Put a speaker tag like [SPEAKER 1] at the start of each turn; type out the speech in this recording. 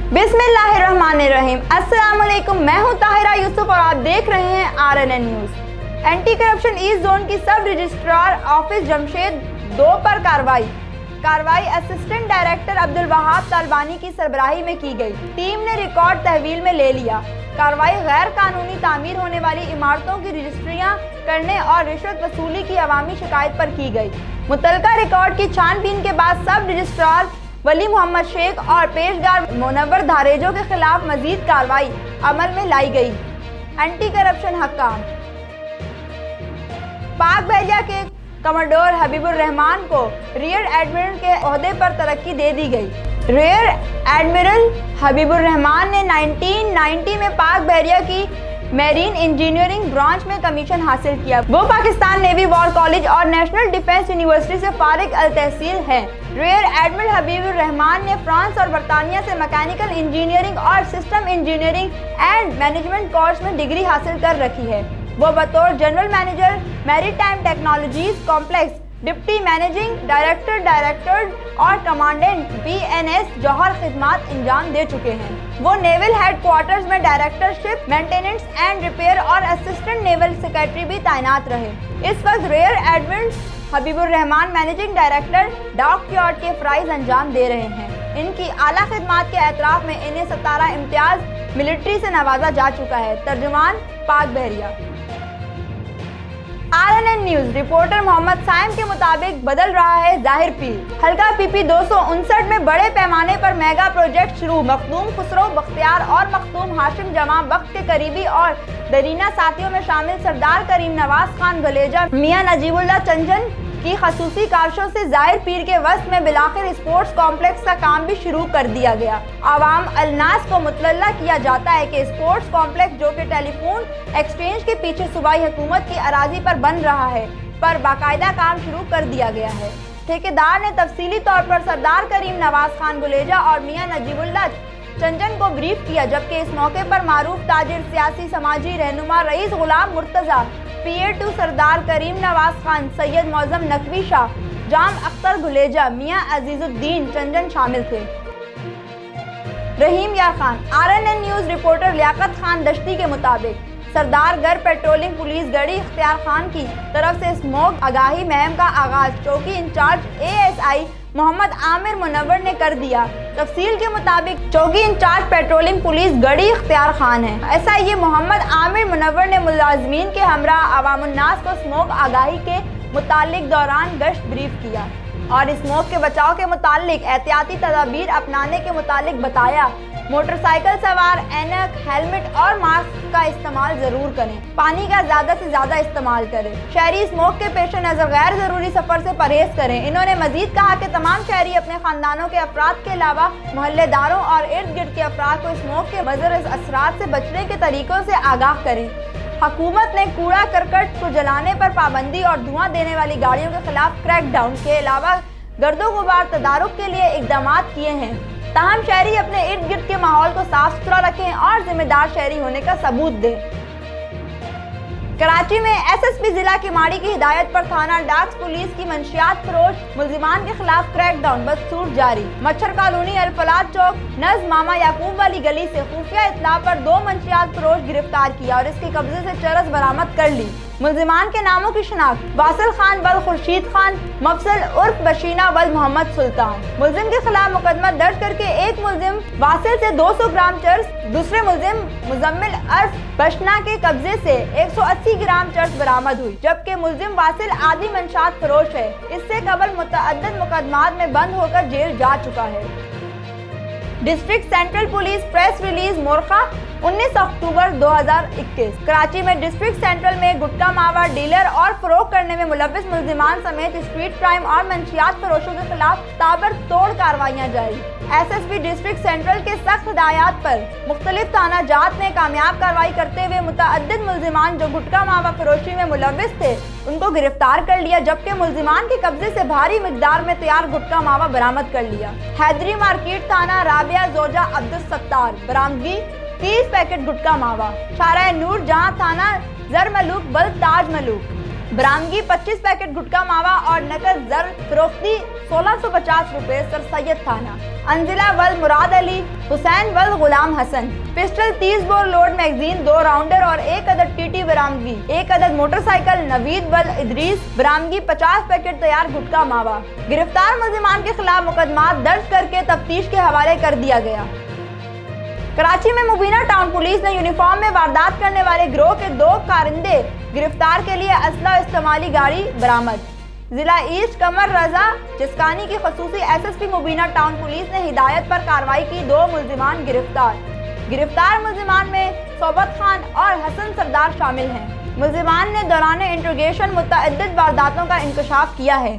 [SPEAKER 1] बिस्मिल्लाहिर्रहमानिर्रहीम। अस्सलाम वालेकुम, मैं हूं ताहिरा यूसुफ और आप देख रहे हैं RNN news. Anti corruption east zone की सब रजिस्ट्रार ऑफिस जमशेद 2 पर कार्रवाई असिस्टेंट डायरेक्टर अब्दुल वहाब तालबानी की सरबराही में की गई। टीम ने रिकॉर्ड तहवील में ले लिया। कार्रवाई गैर कानूनी तामीर होने वाली इमारतों की रजिस्ट्रियां करने और रिश्वत वसूली की अवामी शिकायत पर की गई। मुतलका रिकॉर्ड की छानबीन के बाद सब रजिस्ट्रार वली मोहम्मद शेख और पेशगार मुनव्वर धारेजो के खिलाफ मजीद कार्रवाई अमल में लाई गई। एंटी करप्शन हकाम पाक बहरिया के कमांडर हबीबुर रहमान को रियर एडमिरल के ओहदे पर तरक्की दे दी गई। रियर एडमिरल हबीबुर रहमान ने 1990 में पाक बहरिया की मैरीन इंजीनियरिंग ब्रांच में कमीशन हासिल किया। वो पाकिस्तान नेवी वॉर कॉलेज और नेशनल डिफेंस यूनिवर्सिटी से फारिग अल तहसील हैं। रियर एडमिरल हबीबुर रहमान ने फ्रांस और बरतानिया से मैकेनिकल इंजीनियरिंग और system engineering and management course में डिग्री हासिल कर रखी है। वो बतौर general manager maritime technologies complex deputy managing director और कमांडेंट BNS जौहर खिदमात अंजाम दे चुके हैं। वो नेवल हेडक्वार्टर्स में डायरेक्टरशिप मेंटेनेंस एंड रिपेयर और असिस्टेंट नेवल सेक्रेटरी भी तैनात रहे। इस वक्त rear admiral Habibur Rahman managing director dockyard के फ्राइज अंजाम दे रहे हैं। इनकी आला खिदमात के एतराफ में इन्हें 17 इम्तियाज मिलिट्री से नवाजा जा चुका है। तर्जुमान पाक बहरिया। RNN news reporter Mohammad Saim के मुताबिक बदल रहा है ज़ाहिर पीर। हल्का PP 259 में बड़े पैमाने पर मेगा प्रोजेक्ट शुरू। मखदूम खुसरो बख्तियार और मखदूम हाशिम जमा वक्त के करीबी और दरीना साथियों में शामिल सरदार करीम नवाज खान गलेजा मियां नजीबुल्लाह चंजन की खसूसी काविशों से ज़ाहिर पीर के वस्त में बिलाखिर स्पोर्ट्स कॉम्प्लेक्स का काम भी शुरू कर दिया गया। आवाम अलनास को मुतल्ला किया जाता है कि स्पोर्ट्स कॉम्प्लेक्स जो कि टेलीफोन एक्सचेंज के पीछे सूबाई हुकूमत की अराजी पर बन रहा है पर बाकायदा काम शुरू कर दिया गया है। ठेकेदार ने तफसीली तौर पर सरदार करीम नवाज खान गुलेजा और मियां नजीबुल्लाह चंजन को ब्रीफ किया, जबकि इस मौके पर मारूफ ताजिर सियासी समाजी रहनुमा रईस गुलाम मुर्तजा PA2 सरदार करीम नवाज खान सैयद मौजम नकवी शाह जाम अख्तर गुलेजा मियां अजीजुद्दीन चंजन शामिल थे। Rahim Yar Khan RNN news reporter Liaquat Khan Dashti के मुताबिक सरदार गर पेट्रोलिंग पुलिस गढ़ी इख्तियार खान की तरफ से स्मोक आगाही मुहिम का आगाज चौकी इंचार्ज ASI मोहम्मद आमिर मुनव्वर ने कर दिया। तफसील के मुताबिक चौकी इंचार्ज पेट्रोलिंग पुलिस गढ़ी इख्तियार खान है। SIA मोहम्मद आमिर मुनव्वर ने मुलाजमीन के हमरा अवामुन्नास को स्मोक आगाही के मुतालिक दौरान गश्त ब्रीफ किया और स्मोक के बचाव के मुतालिक एहतियाती तदाबीर अपनाने के मुतालिक बताया। मोटरसाइकिल सवार ऐनक, हेलमेट और मास्क का इस्तेमाल जरूर करें। पानी का ज्यादा से ज्यादा इस्तेमाल करें। शहरी स्मोक के पेश नजर गैर जरूरी सफर से परहेज करें। इन्होंने मजीद कहा कि तमाम शहरी अपने खानदानों के अफराद के अलावा मोहल्लेदारों और इर्द गिर्द के अफराद को स्मोक के मज़र असरात से बचने के तरीकों से आगाह करें। हुकूमत ने कूड़ा करकट को जलाने पर पाबंदी और धुआं देने वाली गाड़ियों के खिलाफ क्रैकडाउन के अलावा गर्दो गुबार तदारुक के लिए इकदाम किए हैं। ताहम शहरी अपने इर्द गिर्द के माहौल को साफ सुथरा रखें और जिम्मेदार शहरी होने का सबूत दें। कराची में SSP जिला किमाड़ी की हिदायत पर थाना डाक्स पुलिस की मंशियात फरोश मुल्जिमान के खिलाफ क्रैकडाउन बदसूर जारी। मच्छर कॉलोनी अल-फलाह चौक नज़ मामा याकूब वाली गली से खुफिया इत्तला पर 2 मंशियात फरोश गिरफ्तार किया और इसके कब्जे से चरस बरामद कर ली। मुल्जिमान के नामों की शिनाख्त वासिल खान बल खुर्शीद खान, मफसल उर्फ बशीना बल मोहम्मद सुल्तान। मुल्जिम के खिलाफ मुकदमा दर्ज करके एक मुल्जिम वासिल से 200 ग्राम चर्स, दूसरे मुल्जिम मुजम्मिल अर्फ बशना के कब्जे से 180 ग्राम चर्स बरामद हुई, जबकि मुल्जिम वासिल आदि मंशात फरोश है। इससे कबल मुतअद्दिद मुकदमात में बंद होकर जेल जा चुका है। District central police press release मोरखा 19 अक्टूबर 2021। कराची में डिस्ट्रिक्ट सेंट्रल में गुटखा मावा डीलर और फरोख्त करने में मुलव्विस मुल्जिमान समेत स्ट्रीट क्राइम और मंशियात फरोशों के खिलाफ ताबड़तोड़ कार्रवाइयां जारी। SSP डिस्ट्रिक्ट सेंट्रल के सख्त हिदायत पर मुख्तलिफ थाना जात ने कामयाब कार्रवाई करते हुए मुतअद्दिद मुल्जिमान जो गुटखा मावा फरोशी में मुलव्विस थे उनको गिरफ्तार कर लिया, जबकि मुल्जिमान के कब्जे से भारी मिकदार में तैयार गुटखा मावा बरामद कर लिया। हैदरी मार्केट थाना राबिया जोजा अब्दुल सत्तार बरामदगी 30 पैकेट गुटखा मावा। शारा नूर जहां थाना जर मलूक बल ताज मलूक बरामदगी 25 पैकेट गुटखा मावा और नकद जर फरोख्ती 1650 रुपए। सर सैयद थाना अंजिला वल मुराद अली हुसैन वल Ghulam Hasan. Pistol 30 bore load magazine 2 rounder और 1 अदद टीटी बरामदगी। 1 अदद मोटरसाइकिल नवीद वल इदरीस। बरामदगी 50 पैकेट तैयार गुटखा मावा। गिरफ्तार मुलजिमान के खिलाफ मुकदमा दर्ज करके तफ्तीश के हवाले कर दिया गया। कराची में मुबीना टाउन पुलिस ने यूनिफॉर्म में वारदात करने वाले गिरोह के 2 कारिंदे गिरफ्तार के लिए असला इस्तेमाली गाड़ी बरामद। जिला ईस्ट कमर रजा जिस्कानी की खसूसी SSP मुबीना टाउन पुलिस ने हिदायत पर कार्रवाई की। 2 मुलजिमान गिरफ्तार मुलजिमान में सोबत खान और हसन सरदार शामिल हैं। मुलजिमान ने दौरान इंट्रोगेशन मुतअद्दिद वारदातों का इंकशाफ किया है।